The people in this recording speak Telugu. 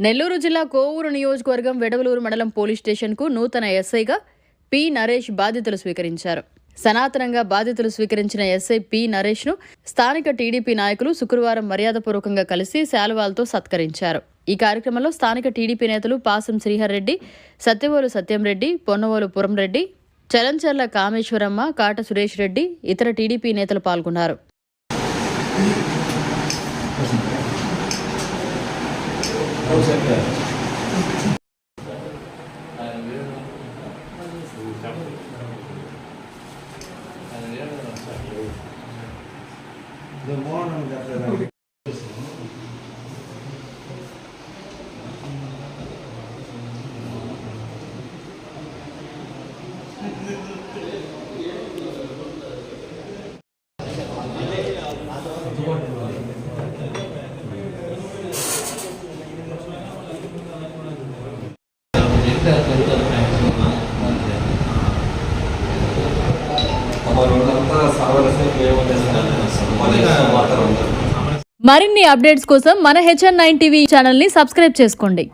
నెల్లూరు జిల్లా కోవూరు నియోజకవర్గం వెడవలూరు మండలం పోలీస్ స్టేషన్కు నూతన ఎస్ఐగా పి నరేష్ బాధ్యతలు స్వీకరించారు. సనాతనంగా బాధ్యతలు స్వీకరించిన ఎస్ఐ పి నరేష్ను స్థానిక టీడీపీ నాయకులు శుక్రవారం మర్యాదపూర్వకంగా కలిసి శాలువాలతో సత్కరించారు. ఈ కార్యక్రమంలో స్థానిక టీడీపీ నేతలు పాసం శ్రీహర్ రెడ్డి, సత్యవోలు సత్యంరెడ్డి, పొన్నవోలు పురంరెడ్డి, చలంచర్ల కామేశ్వరమ్మ, కాట సురేష్ రెడ్డి, ఇతర టీడీపీ నేతలు పాల్గొన్నారు. మరిన్ని అప్డేట్స్ కోసం మన HN9 టీవీ ఛానల్ ని సబ్స్క్రైబ్ చేసుకోండి.